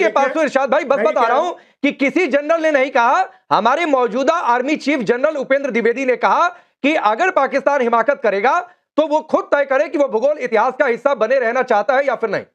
के पास तो इरशाद भाई बस बता रहा हूं कि किसी जनरल ने नहीं कहा, हमारे मौजूदा army chief general Upendra Dwivedi ने कहा कि अगर पाकिस्तान हिमाकत करेगा तो वो खुद तय करे कि वो भूगोल इतिहास का हिस्सा बने रहना चाहता है या फिर नहीं।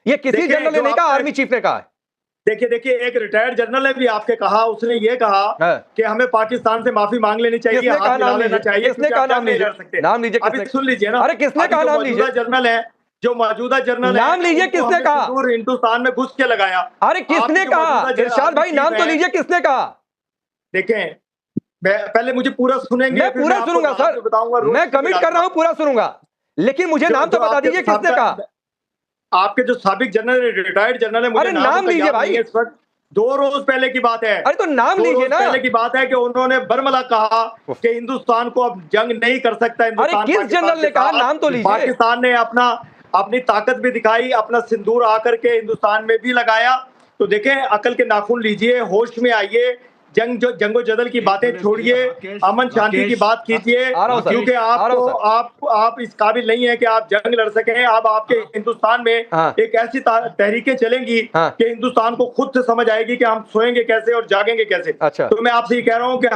ये किसी जनरल ने नहीं कहा, आर्मी चीफ ने कहा है। देखिए एक रिटायर्ड जनरल ने भी आपके कहा, उसने ये कहा कि हमें पाकिस्तान से माफी मांग लेनी चाहिए, हाथ मिला लेना चाहिए। किसने कहा? नाम लीजिए, नाम लीजिए। अभी सुन लीजिए ना, अरे किसने कहा? नाम लीजिए। जनरल है जो मौजूदा जनरल, नाम लीजिए, किसने कहा? हिंदुस्तान में घुस के लगाया। अरे किसने कहा? इरशाद भाई नाम तो लीजिए, किसने कहा? देखें, पहले मुझे पूरा सुनेंगे, मैं पूरा सुनूंगा सर, मैं कमिट कर रहा हूं, पूरा सुनूंगा, लेकिन मुझे नाम तो बता दीजिए किसने कहा। आपके जो साबिक जनरल, रिटायर्ड जनरल है, मुझे नाम लीजिए भाई। इस वक्त 2 रोज पहले की बात है। अरे तो नाम लीजिए ना। पहले की बात है कि उन्होंने बरमला कहा कि हिंदुस्तान को अब जंग नहीं कर सकता। अरे किस जनरल ने कहा? नाम तो लीजिए। पाकिस्तान ने अपनी ताकत भी दिखाई, अपना सिंदूर आकर के हिंदुस्तान में भी लगाया। तो देखें, अकल के नाखून लीजिए, होश में आइए, जंगो जदल की बातें छोड़िए, अमन शांति की बात कीजिए, क्योंकि आप इस काबिल नहीं है कि आप जंग लड़ सकें। अब आपके हिंदुस्तान में एक ऐसी तहरीकें चलेंगी कि हिंदुस्तान को खुद से समझ आएगी कि हम सोएंगे कैसे और जागेंगे कैसे। तो मैं आपसे ये कह रहा हूँ कि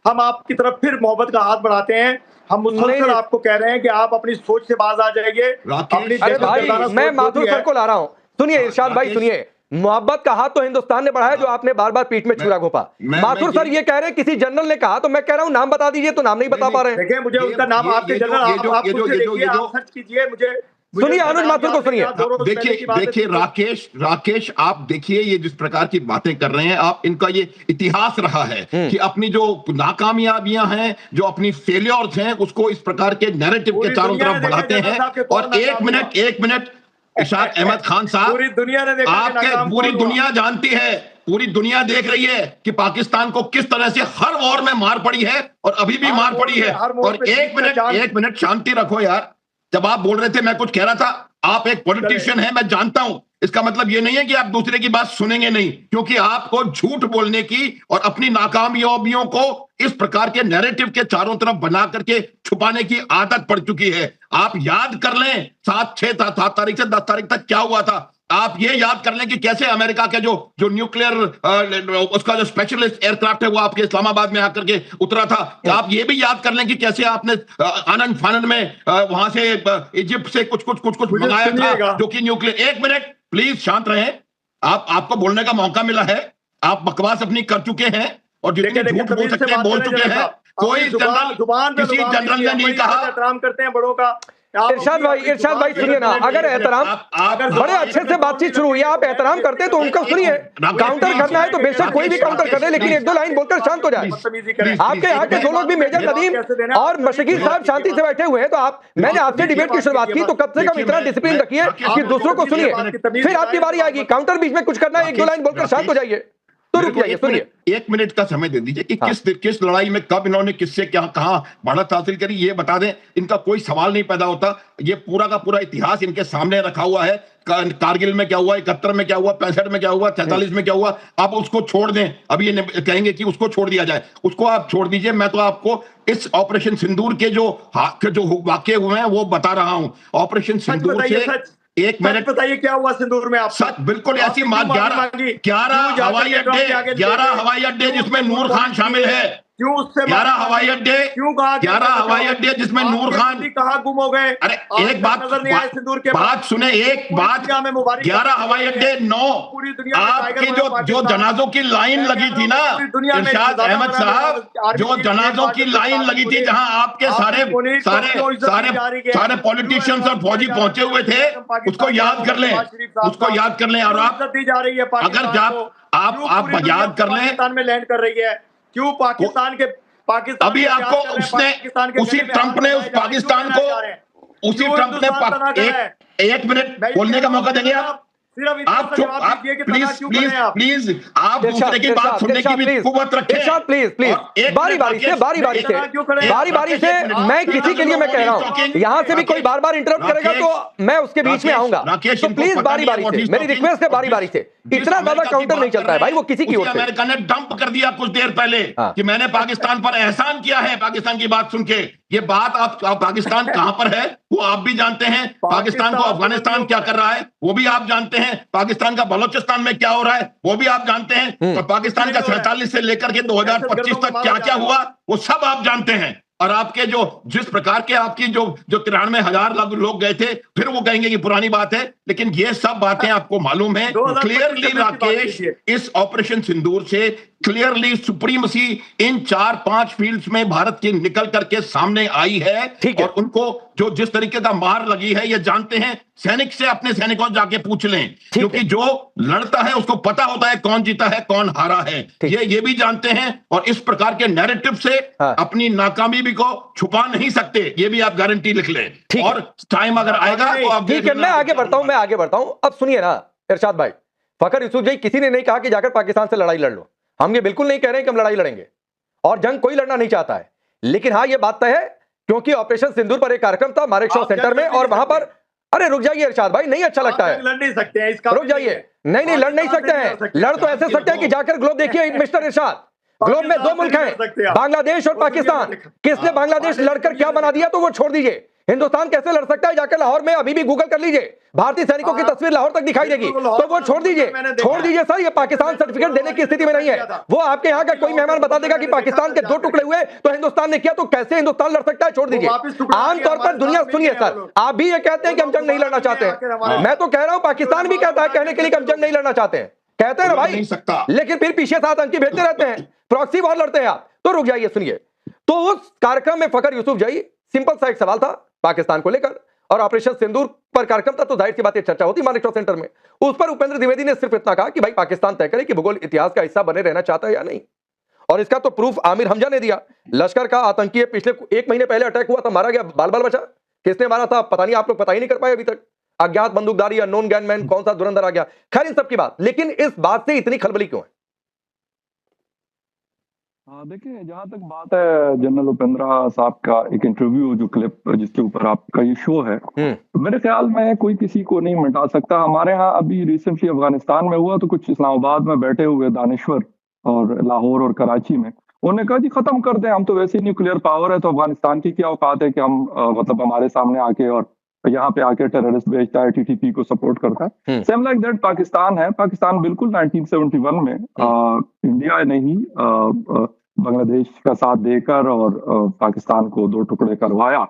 हम आपकी तरफ फिर मोहब्बत का हाथ बढ़ाते हैं। हम मुसलसल आपको कह रहे हैं कि आप अपनी सोच से बाज आ जाइए। मैं माथुर सर को ला रहा हूँ, सुनिए इरशाद भाई, सुनिए। मोहब्बत का हाथ तो हिंदुस्तान ने बढ़ाया, जो आपने बार बार पीठ में छुरा घोपा। माथुर सर ये कह रहे हैं किसी जनरल ने कहा, तो मैं कह रहा हूं नाम बता दीजिए, तो नाम नहीं बता पा रहे हैं। देखिए, मुझे उनका नाम, आपके जनरल आप सर्च कीजिए, मुझे सुनिए, अनुज माथुर को सुनिए। देखिए राकेश, आप देखिए ये जिस प्रकार की बातें कर रहे हैं आप, इनका ये इतिहास रहा है कि अपनी जो नाकामयाबियां हैं, जो अपनी फेलियर्स हैं, उसको इस प्रकार के नैरेटिव के चारों तरफ बढ़ाते हैं। और एक मिनट इरशाद अहमद खान साहब, पूरी दुनिया ने देखा, आपके पूरी दुनिया जानती है, पूरी दुनिया देख रही है कि पाकिस्तान को किस तरह से हर वॉर में मार पड़ी है और अभी भी मार पड़ी है। और एक मिनट शांति रखो यार। जब आप बोल रहे थे मैं कुछ कह रहा था, आप एक पॉलिटिशियन है, मैं जानता हूं। इसका मतलब ये नहीं है कि आप दूसरे की बात सुनेंगे नहीं, क्योंकि आपको झूठ बोलने की और अपनी नाकामयाबियों को इस प्रकार के नैरेटिव के चारों तरफ बना करके छुपाने की आदत पड़ चुकी है। आप याद कर लें 7 तारीख से 10 तारीख तक क्या हुआ था। आप ये याद कर लें कि कैसे अमेरिका के जो न्यूक्लियर उसका जो स्पेशलिस्ट एयरक्राफ्ट है वो आपके इस्लामाबाद में आकर के उतरा था। आप ये भी याद कर लें कि कैसे आपने आनंद फानन में वहां से इजिप्ट से कुछ मंगाया था जो कि न्यूक्लियर। एक मिनट प्लीज शांत रहें, आपको बोलने का मौका मिला है। आप बकवास अपनी कर चुके हैं और जितने झूठ बोल सकते हैं बोल चुके हैं। कोई जनरल, किसी जनरल ने नहीं कहा। एहतराम करते हैं बड़ों का। इरशाद भाई सुनिए ना, अगर एहतराम, बड़े अच्छे से बातचीत शुरू हुई है, आप एहतराम करते हैं तो उनका सुनिए। काउंटर करना है तो बेशक कोई भी काउंटर कर दे, लेकिन 1-2 लाइन बोलकर शांत हो जाए। आपके यहाँ के 2 लोग भी, मेजर नदीम और मशकीर साहब, शांति से बैठे हुए हैं। तो मैंने आपसे डिबेट की शुरुआत की, तो कम से कम इतना डिसिप्लिन रखिए कि दूसरों को सुनिए, फिर आपकी बारी आएगी। काउंटर बीच में कुछ करना है, 1-2 लाइन बोलकर शांत हो जाइए। तो रुक जाइए, सुनिए। 1 मिनट का समय दे दीजिए कि किस लड़ाई में कब इन्होंने किससे क्या कहां बढ़त हासिल करी, ये बता दें। इनका कोई सवाल नहीं पैदा होता। ये पूरा का पूरा इतिहास इनके सामने रखा हुआ है। कारगिल में क्या हुआ, 71 में क्या हुआ, 65 में क्या हुआ, 46 में क्या हुआ। आप उसको छोड़ दें। अभी ये कहेंगे कि उसको छोड़ दिया जाए, उसको आप छोड़ दीजिए। मैं तो आपको इस ऑपरेशन सिंदूर के जो वाकये हुए हैं वो बता रहा हूं। ऑपरेशन सिंदूर से 1 मिनट बताइए क्या हुआ सिंदूर में। आप सच बिल्कुल ऐसी बात। 11 हवाई अड्डे जिसमें नूर खान शामिल है। क्यों उससे 11 हवाई अड्डे, क्यों कहा 11 हवाई अड्डे जिसमें नूर खान कहाँ गुम हो गए। अरे एक बात सुने, एक बात, 11 हवाई अड्डे 9 आपकी जो जनाजों की लाइन लगी थी ना इरशाद अहमद साहब, जो जनाजों की लाइन लगी थी जहां आपके सारे पॉलिटिशियंस और फौजी पहुंचे हुए थे, उसको याद कर लें, उसको याद कर लें। और आप दी जा रही है अगर आप याद कर लें, पाकिस्तान में लैंड कर रही है। क्यों पाकिस्तान अभी आपको उसी ट्रंप ने उस पाकिस्तान को, उसी ट्रंप ने एक मिनट बोलने का मौका देंगे आप प्लीज आप दूसरे की बात सुनने की भी कुव्वत रखें। प्लीज बारी बारी से मैं किसी के लिए मैं कह रहा हूं, यहां से भी कोई बार बार इंटरप्ट करेगा तो मैं उसके बीच में आऊंगा। तो प्लीज बारी बारी से मेरी रिक्वेस्ट है, बारी बारी से इतना ज्यादा काउंटर नहीं चलता है भाई वो किसी की ओर से। अमेरिका ने डंप कर दिया कुछ देर पहले कि मैंने पाकिस्तान पर एहसान किया है, पाकिस्तान की बात सुन के। ये बात आप पाकिस्तान कहां पर है वो आप भी जानते हैं, पाकिस्तान को अफगानिस्तान क्या कर रहा है वो भी आप जानते हैं, पाकिस्तान का बलोचिस्तान में क्या हो रहा है वो भी आप जानते हैं, और पाकिस्तान का 47 से लेकर के 2025 तक क्या क्या हुआ वो सब आप जानते हैं। और आपके जो जिस प्रकार के आपकी जो 93,000 लोग गए थे, फिर वो कहेंगे कि पुरानी बात है, लेकिन ये सब बातें आपको मालूम है क्लियरली। राकेश, इस ऑपरेशन सिंदूर से क्लियरली सुप्रीमसी इन 4-5 फील्ड्स में भारत की निकल करके सामने आई है, और उनको जो जिस तरीके का मार लगी है ये जानते हैं। सैनिक से अपने सैनिकों जाके पूछ लें, क्योंकि जो लड़ता है उसको पता होता है कौन जीता है कौन हारा है, ये भी जानते हैं। और इस प्रकार के नैरेटिव से अपनी नाकामी भी को छुपा नहीं सकते, ये भी आप गारंटी लिख लें। और टाइम अगर आएगा तो आप ठीक है, मैं आगे बढ़ता हूं। अब सुनिए ना इरशाद भाई, फखर यूसुफ जी, किसी ने नहीं कहा कि जाकर पाकिस्तान से लड़ाई लड़ लो। हम ये बिल्कुल नहीं कह रहे हैं कि हम लड़ाई लड़ेंगे, और जंग कोई लड़ना नहीं चाहता है। लेकिन हाँ, ये बात तय है, क्योंकि ऑपरेशन सिंदूर पर एक कार्यक्रम था मानेकशॉ सेंटर में, और वहां पर, अरे रुक जाइए इरशाद भाई, नहीं अच्छा लगता है, लड़ नहीं सकते हैं इसका, रुक जाइए, नहीं लड़ नहीं सकते हैं। लड़ तो ऐसे सकते हैं कि जाकर ग्लोब देखिए मिस्टर इरशाद, ग्लोब में 2 मुल्क हैं, बांग्लादेश और पाकिस्तान। किसने बांग्लादेश लड़कर क्या बना दिया तो वो छोड़ दीजिए, हिंदुस्तान कैसे लड़ सकता है जाकर लाहौर में, अभी भी गूगल कर लीजिए, भारतीय सैनिकों की तस्वीर लाहौर तक दिखाई देगी, तो वो छोड़ दीजिए सर। ये पाकिस्तान सर्टिफिकेट देने की स्थिति में नहीं है। वो आपके यहाँ का कोई मेहमान बता देगा कि पाकिस्तान के 2 टुकड़े हुए तो हिंदुस्तान ने किया, तो कैसे हिंदुस्तान लड़ सकता है, छोड़ दीजिए। आमतौर पर दुनिया, सुनिए सर, आप भी ये कहते हैं कि हम जंग नहीं लड़ना चाहते हैं, मैं तो कह रहा हूं पाकिस्तान भी कहता है कहने के लिए कि हम जंग नहीं लड़ना चाहते हैं, कहते हैं ना भाई, लेकिन फिर पीछे साथ अंकी भेजते रहते हैं, प्रॉक्सी वॉर लड़ते हैं आप। तो रुक जाइए, सुनिए। तो उस कार्यक्रम में फखर यूसुफ जी, सिंपल सा एक सवाल था पाकिस्तान को लेकर, और ऑपरेशन सिंदूर पर कार्यक्रम था, तो जाहिर सी बात चर्चा होती मानेकशॉ सेंटर में। उस पर उपेंद्र द्विवेदी ने सिर्फ इतना कहा कि भाई पाकिस्तान तय करे कि भूगोल इतिहास का हिस्सा बने रहना चाहता है या नहीं, और इसका तो प्रूफ आमिर हमजा ने दिया। लश्कर का आतंकी पिछले 1 महीने पहले अटैक हुआ था, मारा गया, बाल बाल बचा। किसने मारा था पता नहीं, आप लोग पता ही नहीं कर पाए अभी तक, अज्ञात बंदूकधारी, अननोन गनमैन, कौन सा धुरंधर आ गया, खैर इन सब की बात। लेकिन इस बात से इतनी खलबली क्यों है? देखिए, जहाँ तक बात है जनरल उपेंद्र साहब का एक इंटरव्यू जो क्लिप जिसके ऊपर आपका ये शो है, मेरे ख्याल में कोई किसी को नहीं मिटा सकता। हमारे यहाँ अभी रिसेंटली अफगानिस्तान में हुआ, तो कुछ इस्लामाबाद में बैठे हुए दानिश्वर और लाहौर और कराची में, उन्होंने कहा जी खत्म कर दें, हम तो वैसे ही न्यूक्लियर पावर है, तो अफगानिस्तान की क्या औकात है कि हम मतलब हमारे सामने आके और यहाँ पे आके टेररिस्ट भेजता है, टीटीपी को सपोर्ट करता है। सेम लाइक दैट पाकिस्तान है। पाकिस्तान बिल्कुल 1971 में इंडिया ने ही बांग्लादेश का साथ देकर और पाकिस्तान को 2 टुकड़े करवाया।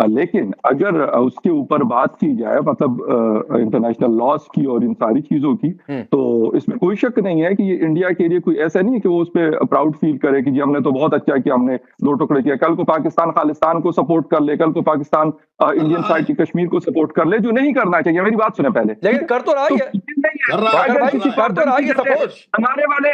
लेकिन अगर उसके ऊपर बात की जाए, मतलब इंटरनेशनल लॉस की और इन सारी चीजों की, तो इसमें कोई शक नहीं है कि ये इंडिया के लिए कोई ऐसा नहीं है कि वो उस पर प्राउड फील करे कि जी हमने तो बहुत अच्छा किया, हमने 2 टुकड़े किया। कल को पाकिस्तान खालिस्तान को सपोर्ट कर ले, कल को पाकिस्तान इंडियन साइड की कश्मीर को सपोर्ट कर ले, जो नहीं करना चाहिए। मेरी बात सुने पहले, लेकिन कर तो रहा है, हमारे वाले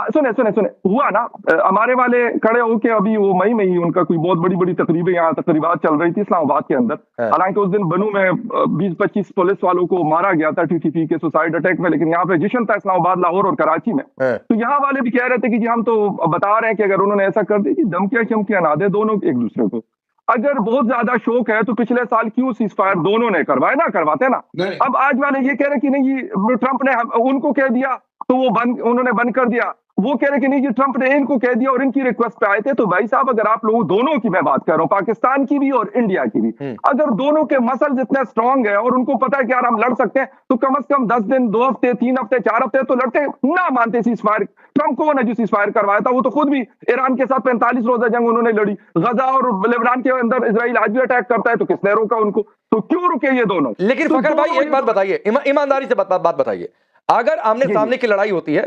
सुने हुआ ना, हमारे वाले खड़े होके अभी वो मई में ही उनका कोई बहुत बड़ी तकरीबें यहाँ तकरीबात चल रही थी इस्लामाबाद के अंदर। हालांकि उस दिन बनू में 20-25 पुलिस वालों को मारा गया था टीटीपी के सुसाइड अटैक में, लेकिन यहाँ पे जश्न था इस्लामाबाद, लाहौर और कराची में। तो यहाँ वाले भी कह रहे थे कि जी हम तो बता रहे हैं कि अगर उन्होंने ऐसा कर दी कि धमकियां चमकियां ना दे दोनों एक दूसरे को। अगर बहुत ज्यादा शौक है तो पिछले साल क्यों सीजफायर दोनों ने करवाए ना, करवाते ना। अब आज वाले ये कह रहे कि नहीं जी ट्रंप ने उनको कह दिया तो वो उन्होंने बंद कर दिया, वो कह रहे कि नहीं जी ट्रंप ने इनको कह दिया और इनकी रिक्वेस्ट पे आए थे। तो भाई साहब, अगर आप लोगों दोनों की मैं बात कर रहा हूँ, पाकिस्तान की भी और इंडिया की भी, अगर दोनों के मसल जितने स्ट्रांग है और उनको पता है कि यार हम लड़ सकते हैं, तो कम से कम 10 दिन, 2 हफ्ते, 3 हफ्ते, 4 हफ्ते तो लड़ते ना मानते सीजफायर। ट्रंप को ना जो सीजफायर करवाया था, वो तो खुद भी ईरान के साथ 45 रोजा जंग उन्होंने लड़ी। गजा और लेबनान के अंदर इजराइल आज भी अटैक करता है, तो किसने रोका उनको? तो क्यों रुके ये दोनों? लेकिन फखर भाई एक बात बताइए, ईमानदारी से बात बताइए, अगर आमने सामने की लड़ाई होती है,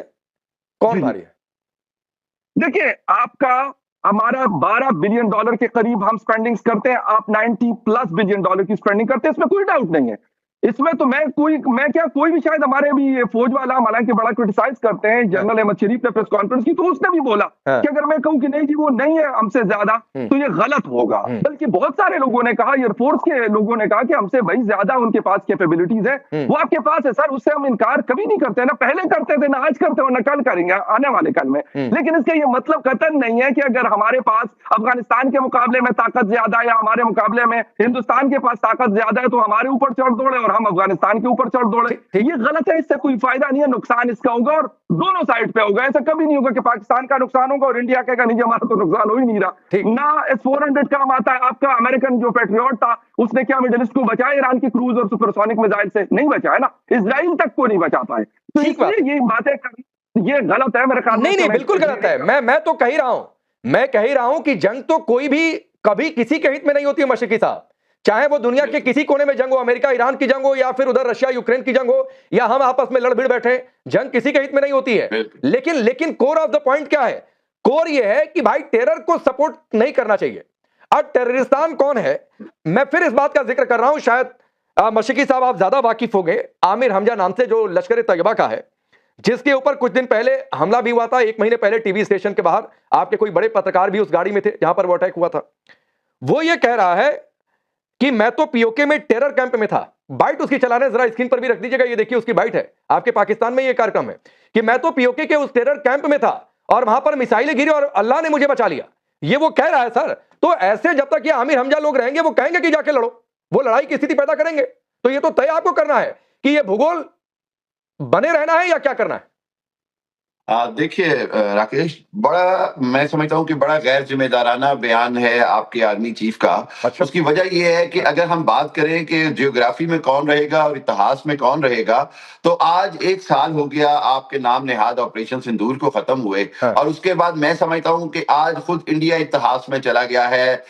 कौन भारी है? देखिए, हमारा $12 बिलियन के करीब हम स्पेंडिंग्स करते हैं, आप $90+ बिलियन की स्पेंडिंग करते हैं, इसमें कोई डाउट नहीं है। इसमें तो मैं कोई भी शायद हमारे भी फौज वाला हालांकि बड़ा क्रिटिसाइज करते हैं, जनरल अहमद शरीफ ने प्रेस कॉन्फ्रेंस की, तो उसने भी बोला कि अगर मैं कहूं कि नहीं जी वो नहीं है हमसे ज्यादा, तो ये गलत होगा। बल्कि बहुत सारे लोगों ने कहा, एयरफोर्स के लोगों ने कहा कि हमसे भाई ज्यादा उनके पास कैपेबिलिटीज है। वो आपके पास है सर, उससे हम इनकार कभी नहीं करते ना, पहले करते थे ना आज करते हो ना कल करेंगे आने वाले कल में। लेकिन इसका ये मतलब कतई नहीं है कि अगर हमारे पास अफगानिस्तान के मुकाबले में ताकत ज्यादा है या हमारे मुकाबले में हिंदुस्तान के पास ताकत ज्यादा है तो हमारे ऊपर चढ़ दौड़े और और हम अफगानिस्तान के ऊपर चढ़ दौड़े। ये गलत है, इससे कोई फायदा नहीं है, नुकसान इसका होगा और दोनों साइड पे होगा। ऐसा कभी नहीं होगा कि पाकिस्तान का नुकसान होगा और इंडिया कहेगा नहीं हमारा तो नुकसान हो ही नहीं रहा ना। S-400 काम आता है आपका, अमेरिकन जो पेट्रियट था उसने क्या मिडिल ईस्ट को बचाया ईरान की क्रूज और सुपरसोनिक मिसाइल से? नहीं बचाया ना, इजराइल तक को नहीं बचा पाए। तो इसलिए ये बातें ये गलत है मेरे ख्याल। नहीं बिल्कुल गलत है। मैं तो कह ही रहा हूं कि जंग तो कोई भी कभी किसी के हित में नहीं होती है मशरकी साहब, चाहे वो दुनिया के किसी कोने में जंग हो, अमेरिका ईरान की जंग हो या फिर उधर रशिया यूक्रेन की जंग हो या हम आपस में लड़ भिड़ बैठे, जंग किसी के हित में नहीं होती है। लेकिन कोर ऑफ द पॉइंट क्या है? कोर ये है कि भाई टेरर को सपोर्ट नहीं करना चाहिए। अब टेररिस्तान कौन है, मैं फिर इस बात का जिक्र कर रहा हूं, शायद मशरकी साहब आप ज्यादा वाकिफ होंगे, आमिर हमजा नाम से जो लश्कर तैयबा का है, जिसके ऊपर कुछ दिन पहले हमला भी हुआ था, 1 महीने पहले टीवी स्टेशन के बाहर आपके कोई बड़े पत्रकार भी उस गाड़ी में थे जहां पर वो अटैक हुआ था। वो ये कह रहा है कि मैं तो पीओके में टेरर कैंप में था। बाइट उसकी चलाने जरा स्क्रीन पर भी रख दीजिएगा, ये देखिए उसकी बाइट है, आपके पाकिस्तान में ये कार्यक्रम है कि मैं तो पीओके के उस टेरर कैंप में था और वहां पर मिसाइलें गिरी और अल्लाह ने मुझे बचा लिया। ये वो कह रहा है सर। तो ऐसे जब तक ये आमिर हमजा लोग रहेंगे वो कहेंगे कि जाके लड़ो, वो लड़ाई की स्थिति पैदा करेंगे। तो ये तो तय आपको करना है कि ये भूगोल बने रहना है या क्या करना है। देखिए राकेश, बड़ा मैं समझता हूँ कि बड़ा गैर जिम्मेदाराना बयान है आपके आर्मी चीफ का। अच्छा। उसकी वजह यह है कि अगर हम बात करें कि जियोग्राफी में कौन रहेगा और इतिहास में कौन रहेगा, तो आज 1 साल हो गया आपके नाम नेहाद ऑपरेशन सिंदूर को खत्म हुए। हाँ। और उसके बाद मैं समझता हूँ कि आज खुद इंडिया इतिहास में चला गया है।